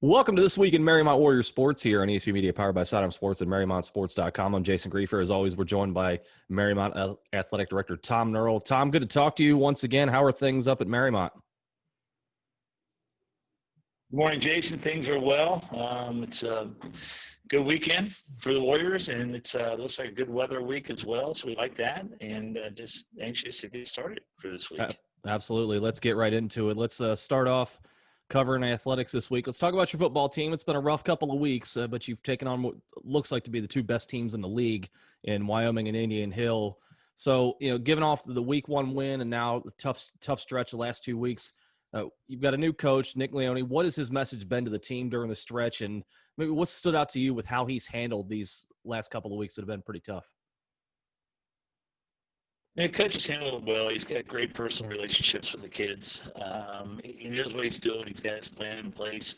Welcome to This Week in Mariemont Warriors Sports here on ESP Media, powered by Sidearm Sports and MariemontSports.com. I'm Jason Griefer. As always, we're joined by Mariemont Athletic Director Tom Nurl. Tom, good to talk to you once again. How are things up at Mariemont? Good morning, Jason. Things are well. It's a good weekend for the Warriors, and it looks like a good weather week as well, so we like that, and just anxious to get started for this week. Absolutely. Let's get right into it. Let's start off covering athletics this week. Let's talk about your football team. It's been a rough couple of weeks, but you've taken on what looks like to be the two best teams in the league in Wyoming and Indian Hill. So, given off the week one win and now the tough stretch the last 2 weeks, you've got a new coach, Nick Leone. What has his message been to the team during the stretch? And maybe what stood out to you with how he's handled these last couple of weeks that have been pretty tough? Yeah, coach has handled it well. He's got great personal relationships with the kids. He knows what he's doing. He's got his plan in place.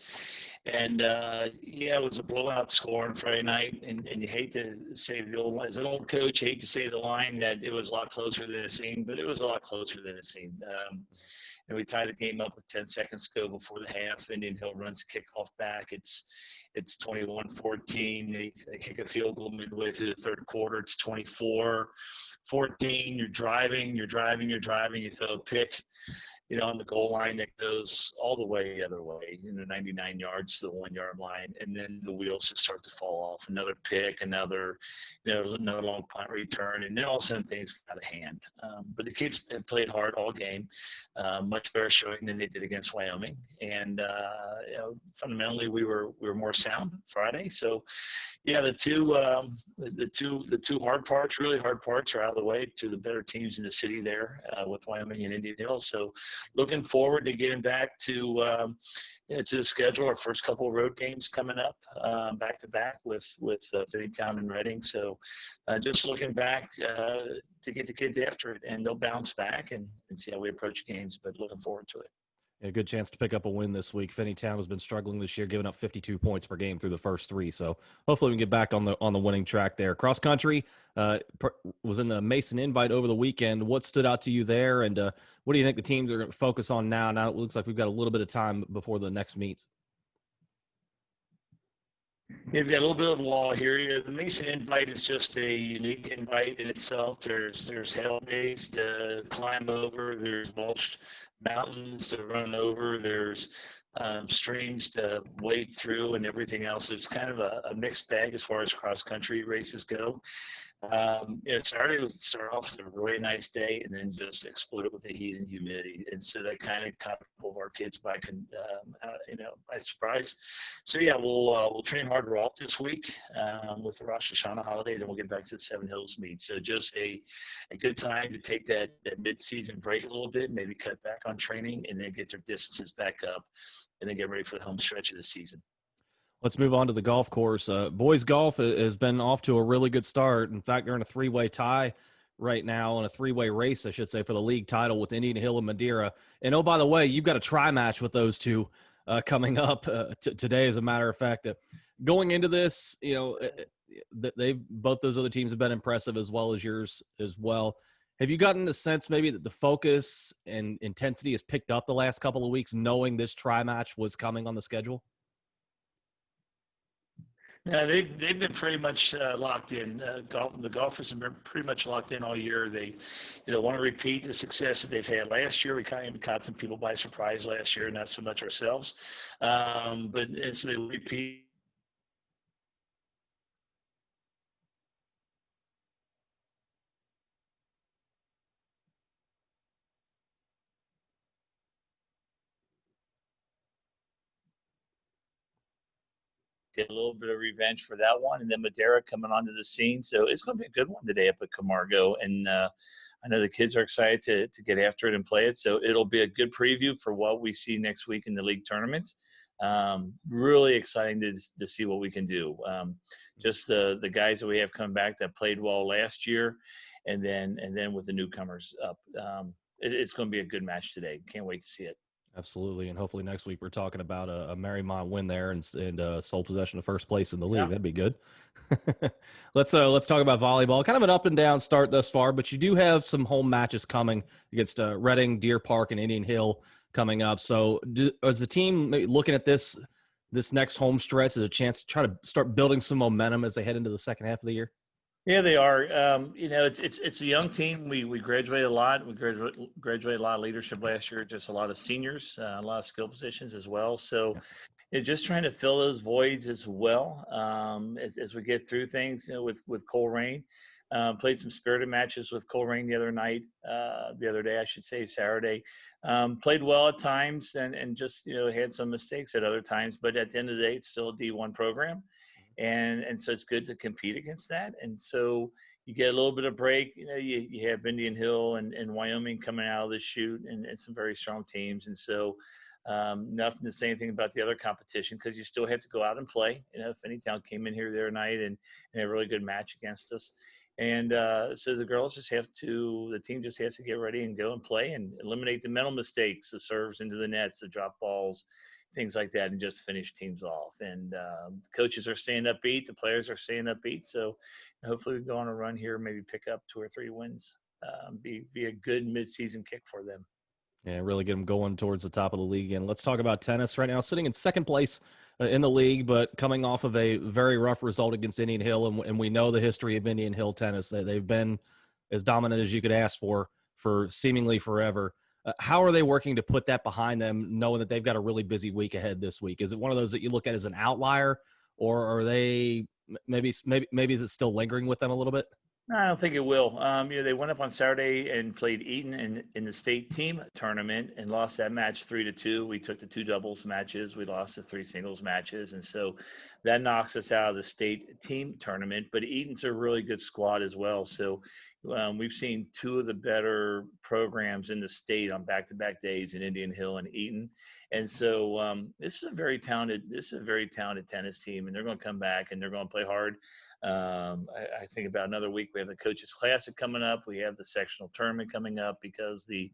And, it was a blowout score on Friday night. And you hate to say as an old coach, you hate to say the line that it was a lot closer than it seemed, but it was a lot closer than it seemed. And we tied the game up with 10 seconds to go before the half. Indian Hill runs the kickoff back. It's 21-14. They kick a field goal midway through the third quarter. It's 24-14. You're driving. You throw a pick, on the goal line that goes all the way the other way, 99 yards to the 1 yard line. And then the wheels just start to fall off. Another pick, another long punt return. And then all of a sudden things got out of hand. But the kids have played hard all game, much better showing than they did against Wyoming. And, fundamentally we were more sound Friday. So, yeah, the two really hard parts are out of the way to the better teams in the city there with Wyoming and Indian Hill. So looking forward to getting back to the schedule. Our first couple of road games coming up back to back with Finneytown and Reading. So just looking back to get the kids after it, and they'll bounce back and see how we approach games, but looking forward to it. A good chance to pick up a win this week. Finneytown has been struggling this year, giving up 52 points per game through the first three. So hopefully we can get back on the winning track there. Cross country was in the Mason Invite over the weekend. What stood out to you there, and what do you think the teams are going to focus on now? Now it looks like we've got a little bit of time before the next meets. You've got a little bit of law here. The Mason Invite is just a unique invite in itself. There's hail days to climb over. There's mulched mountains to run over. There's streams to wade through, and everything else. It's kind of a mixed bag as far as cross country races go. Saturday was start off with a really nice day, and then just exploded with the heat and humidity, and so that kind of caught all of our kids by surprise. So yeah, we'll train harder off this week with the Rosh Hashanah holiday, then we'll get back to the Seven Hills meet. So just a good time to take that mid-season break a little bit, maybe cut back on training, and then get their distances back up, and then get ready for the home stretch of the season. Let's move on to the golf course. Boys golf has been off to a really good start. In fact, they're in a three-way tie right now, in a three-way race, I should say, for the league title with Indian Hill and Madeira. And, oh, by the way, you've got a tri-match with those two coming up today, as a matter of fact. Going into this, both those other teams have been impressive, as well as yours as well. Have you gotten a sense maybe that the focus and intensity has picked up the last couple of weeks, knowing this tri-match was coming on the schedule? Yeah, they've been pretty much locked in. The golfers have been pretty much locked in all year. They, want to repeat the success that they've had last year. We kind of caught some people by surprise last year, not so much ourselves. But as they repeat. Get a little bit of revenge for that one, and then Madeira coming onto the scene. So it's going to be a good one today up at Camargo, and I know the kids are excited to get after it and play it. So it'll be a good preview for what we see next week in the league tournament. Really exciting to see what we can do. Just the guys that we have coming back that played well last year, and then with the newcomers up. It's going to be a good match today. Can't wait to see it. Absolutely, and hopefully next week we're talking about a Mariemont win there and sole possession of first place in the league. Yeah. That'd be good. Let's talk about volleyball. Kind of an up and down start thus far, but you do have some home matches coming against Reading, Deer Park, and Indian Hill coming up. So, is the team looking at this this next home stretch is a chance to try to start building some momentum as they head into the second half of the year? Yeah, they are. It's a young team. We graduated a lot. We graduated a lot of leadership last year. Just a lot of seniors, a lot of skill positions as well. So, just trying to fill those voids as well as we get through things. With Coleraine, played some spirited matches with Coleraine the other day, I should say, Saturday. Played well at times and just had some mistakes at other times. But at the end of the day, it's still a D1 program, and so it's good to compete against that. And so you get a little bit of break. You have Indian Hill and Wyoming coming out of the chute, and some very strong teams. And so nothing to say anything about the other competition because you still have to go out and play. If Anytown came in here the other night and had a really good match against us. And so the team just has to get ready and go and play and eliminate the mental mistakes, the serves into the nets, the drop balls, things like that, and just finish teams off. And coaches are staying upbeat, the players are staying upbeat. So hopefully we go on a run here, maybe pick up 2 or 3 wins, be a good midseason kick for them. Yeah, really get them going towards the top of the league. And let's talk about tennis right now, sitting in second place in the league, but coming off of a very rough result against Indian Hill. And we know the history of Indian Hill tennis. They've been as dominant as you could ask for seemingly forever. How are they working to put that behind them, knowing that they've got a really busy week ahead this week? Is it one of those that you look at as an outlier, or are they maybe is it still lingering with them a little bit? No, I don't think it will. They went up on Saturday and played Eaton in the state team tournament and lost that match 3-2. We took the 2 doubles matches. We lost the 3 singles matches. And so that knocks us out of the state team tournament. But Eaton's a really good squad as well. So we've seen 2 of the better programs in the state on back-to-back days in Indian Hill and Eaton. And so this is a very talented tennis team, and they're going to come back and they're going to play hard. I think about another week we have the Coaches Classic coming up. We have the sectional tournament coming up because the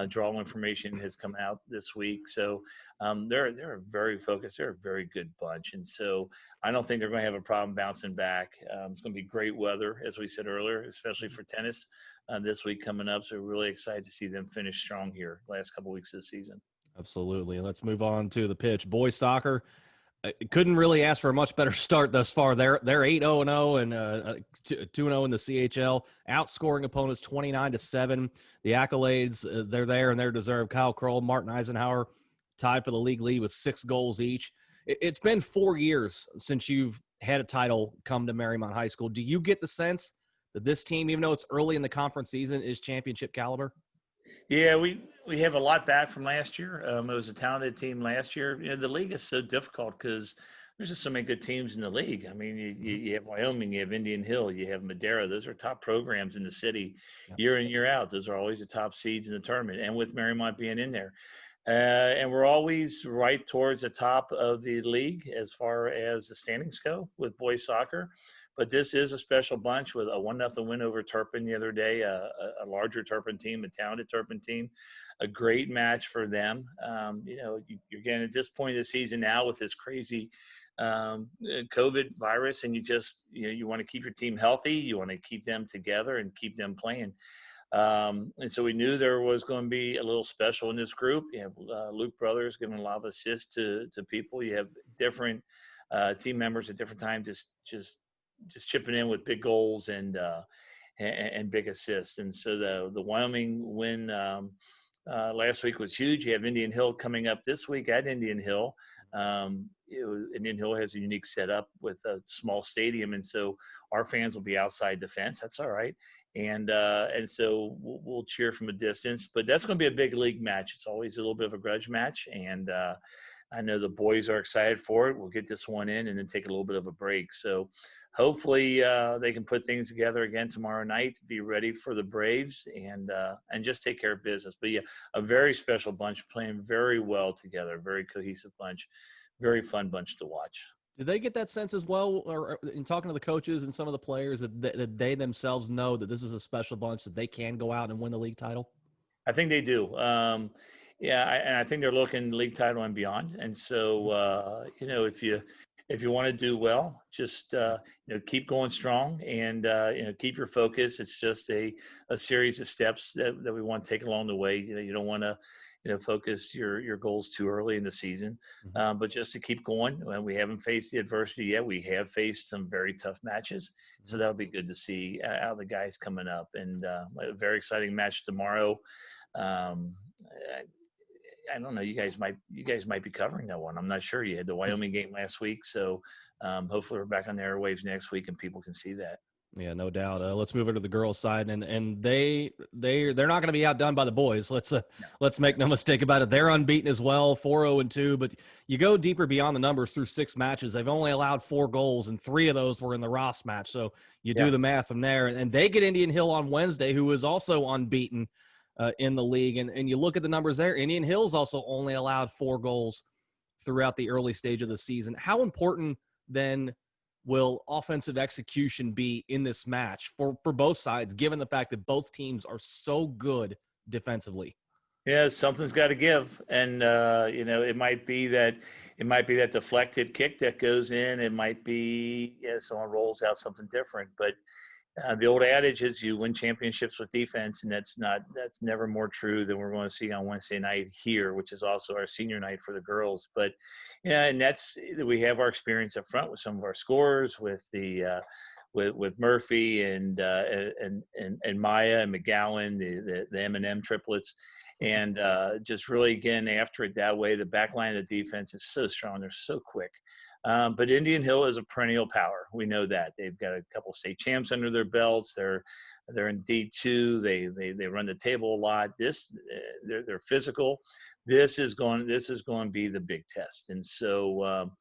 draw information has come out this week. So they're very focused. They're a very good bunch, and so I don't think they're going to have a problem bouncing back. It's going to be great weather, as we said earlier, especially for tennis this week coming up. So we're really excited to see them finish strong here last couple weeks of the season. Absolutely. And let's move on to the pitch. Boys soccer. Couldn't really ask for a much better start thus far. They're 8-0-0 and 2-0 in the CHL, outscoring opponents 29-7. The accolades, they're there and they're deserved. Kyle Kroll, Martin Eisenhower tied for the league lead with 6 goals each. It's been 4 years since you've had a title come to Mariemont High School. Do you get the sense that this team, even though it's early in the conference season, is championship caliber? Yeah, we have a lot back from last year. It was a talented team last year. The league is so difficult because there's just so many good teams in the league. I mean, you have Wyoming, you have Indian Hill, you have Madera. Those are top programs in the city year in, year out. Those are always the top seeds in the tournament, and with Mariemont being in there. And we're always right towards the top of the league as far as the standings go with boys soccer. But this is a special bunch with a 1-0 win over Turpin the other day, a larger Turpin team, a talented Turpin team, a great match for them. You're getting at this point of the season now with this crazy COVID virus, and you want to keep your team healthy. You want to keep them together and keep them playing. And so we knew there was going to be a little special in this group. You have Luke Brothers giving a lot of assists to people. You have different team members at different times just chipping in with big goals and big assists. And so the Wyoming win last week was huge. You have Indian Hill coming up this week at Indian Hill. Indian Hill has a unique setup with a small stadium, and so our fans will be outside the fence. That's all right, and so we'll cheer from a distance. But that's going to be a big league match. It's always a little bit of a grudge match, and I know the boys are excited for it. We'll get this one in and then take a little bit of a break. So hopefully they can put things together again tomorrow night, be ready for the Braves, and just take care of business. But yeah, a very special bunch playing very well together, very cohesive bunch, very fun bunch to watch. Did they get that sense as well, or in talking to the coaches and some of the players, that they themselves know that this is a special bunch, that they can go out and win the league title? I think they do. And I think they're looking league title and beyond. And so, if if you want to do well, just keep going strong and keep your focus. It's just a series of steps that we want to take along the way. You don't want to focus your goals too early in the season, Mhm. but just to keep going. We haven't faced the adversity yet. We have faced some very tough matches, so Mhm. that'll be good to see how the guys coming up. And a very exciting match tomorrow. Um, I don't know. You guys might be covering that one. I'm not sure. You had the Wyoming game last week, so hopefully we're back on the airwaves next week and people can see that. Yeah, no doubt. Let's move over to the girls' side, and they're not going to be outdone by the boys. No, Let's make no mistake about it. They're unbeaten as well, 4-0-2. But you go deeper beyond the numbers through 6 matches. They've only allowed 4 goals, and 3 of those were in the Ross match. So you do yeah, the math from there, and they get Indian Hill on Wednesday, who is also unbeaten in the league. And you look at the numbers there. Indian Hill's also only allowed 4 goals throughout the early stage of the season. How important then will offensive execution be in this match for both sides, given the fact that both teams are so good defensively? yeah. Something's got to give, and it might be that deflected kick that goes in. It might be someone rolls out something different, but the old adage is you win championships with defense, and that's never more true than we're going to see on Wednesday night here, which is also our senior night for the girls. But yeah, and that's we have our experience up front with some of our scorers, with the with Murphy and Maya and McGowan, the M&M triplets, and just really again after it that way, the back line of the defense is so strong. They're so quick. But Indian Hill is a perennial power. We know that they've got a couple state champs under their belts. They're in D2. They run the table a lot. They're physical. This is going to be the big test. And so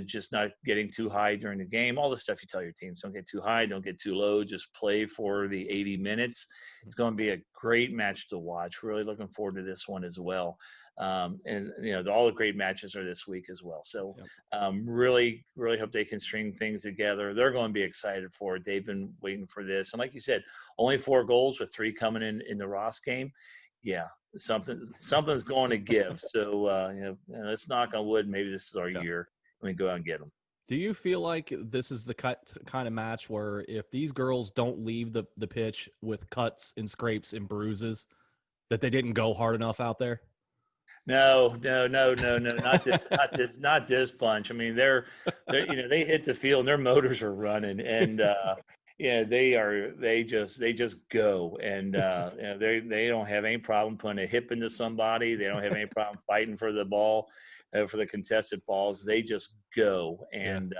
just not getting too high during the game. All the stuff you tell your teams: don't get too high, don't get too low. Just play for the 80 minutes. It's going to be a great match to watch. Really looking forward to this one as well. And all the great matches are this week as well. So Yep. really, really hope they can string things together. They're going to be excited for it. They've been waiting for this. And like you said, only 4 goals with 3 coming in the Ross game. Yeah, something's going to give. So let's knock on wood. Maybe this is our Yeah. year. Let me go out and get them. Do you feel like this is the kind of match where if these girls don't leave the pitch with cuts and scrapes and bruises, that they didn't go hard enough out there? No, no, no, no, no, not this bunch. I mean, they hit the field and their motors are running, and they just go, and they don't have any problem putting a hip into somebody. They don't have any problem fighting for the ball, for the contested balls. They just go, Yeah. and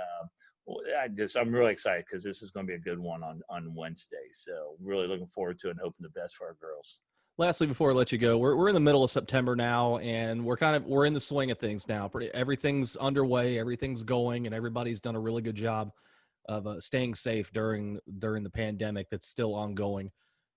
I'm really excited because this is going to be a good one on Wednesday. So really looking forward to it and hoping the best for our girls. Lastly, before I let you go, we're in the middle of September now, and we're in the swing of things now. Everything's underway, everything's going, and everybody's done a really good job of staying safe during the pandemic that's still ongoing.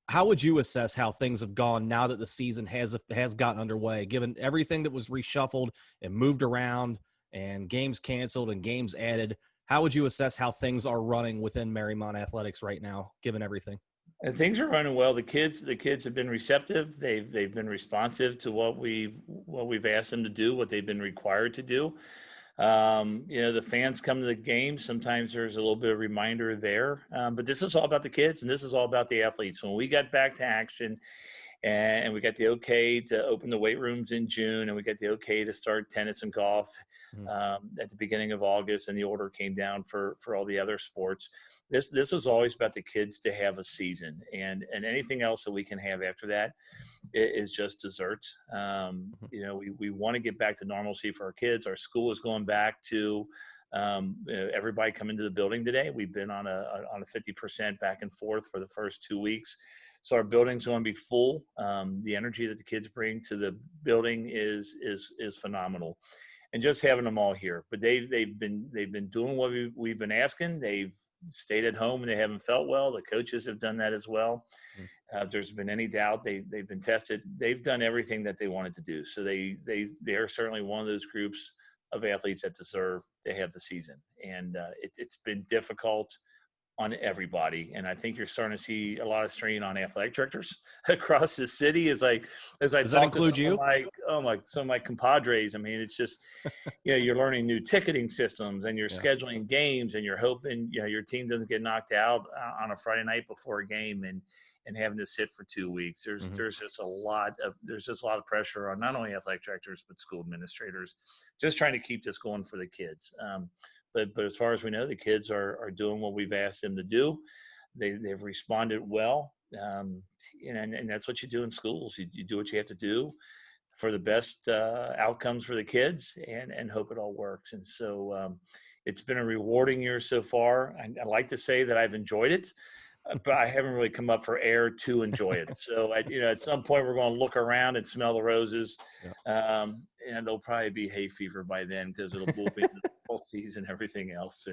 How would you assess how things have gone now that the season has gotten underway, given everything that was reshuffled and moved around, and games canceled and games added? How would you assess how things are running within Mariemont Athletics right now, given everything? And things are running well. The kids have been receptive. They've been responsive to what we've asked them to do, what they've been required to do. The fans come to the game. Sometimes there's a little bit of reminder there, but this is all about the kids and this is all about the athletes. When we got back to action, and we got the okay to open the weight rooms in June, and we got the okay to start tennis and golf Mhm. at the beginning of August, and the order came down for all the other sports. This is always about the kids to have a season, and anything else that we can have after that is just dessert. Mhm. We want to get back to normalcy for our kids. Our school is going back to everybody come into the building today. We've been on a 50% back and forth for the first 2 weeks. So our building's going to be full. The energy that the kids bring to the building is phenomenal, and just having them all here. But they've been doing what we've been asking. They've stayed at home and they haven't felt well. The coaches have done that as well. Mhm. If there's been any doubt, they've been tested. They've done everything that they wanted to do. So they are certainly one of those groups of athletes that deserve to have the season. And it's been difficult on everybody. And I think you're starting to see a lot of strain on athletic directors across the city as I Does that talk to include some of you? some of my compadres. I mean, it's just, you're learning new ticketing systems and you're Yeah. scheduling games and you're hoping, your team doesn't get knocked out on a Friday night before a game and having to sit for 2 weeks. Mm-hmm. There's just a lot of pressure on not only athletic directors, but school administrators, just trying to keep this going for the kids. But as far as we know, the kids are doing what we've asked them to do. They've responded well, and that's what you do in schools. You do what you have to do for the best outcomes for the kids, and hope it all works. And so it's been a rewarding year so far. I like to say that I've enjoyed it, but I haven't really come up for air to enjoy it. So at some point we're going to look around and smell the roses, Yeah. and there'll probably be hay fever by then because we'll be in the full season and everything else.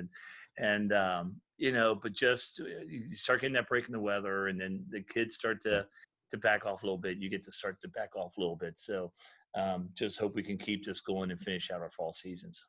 But just you start getting that break in the weather, and then the kids start to back off a little bit. You get to start to back off a little bit. So just hope we can keep this going and finish out our fall seasons.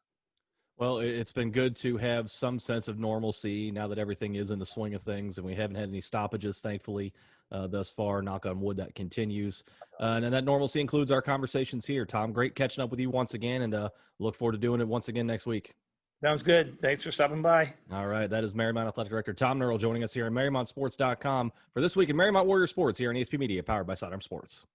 Well, it's been good to have some sense of normalcy now that everything is in the swing of things, and we haven't had any stoppages, thankfully, thus far. Knock on wood, that continues. And that normalcy includes our conversations here. Tom, great catching up with you once again, and look forward to doing it once again next week. Sounds good. Thanks for stopping by. All right, that is Mariemont Athletic Director Tom Nurl joining us here at MariemontSports.com for This Week in Mariemont Warrior Sports here on ESP Media, powered by Sidearm Sports.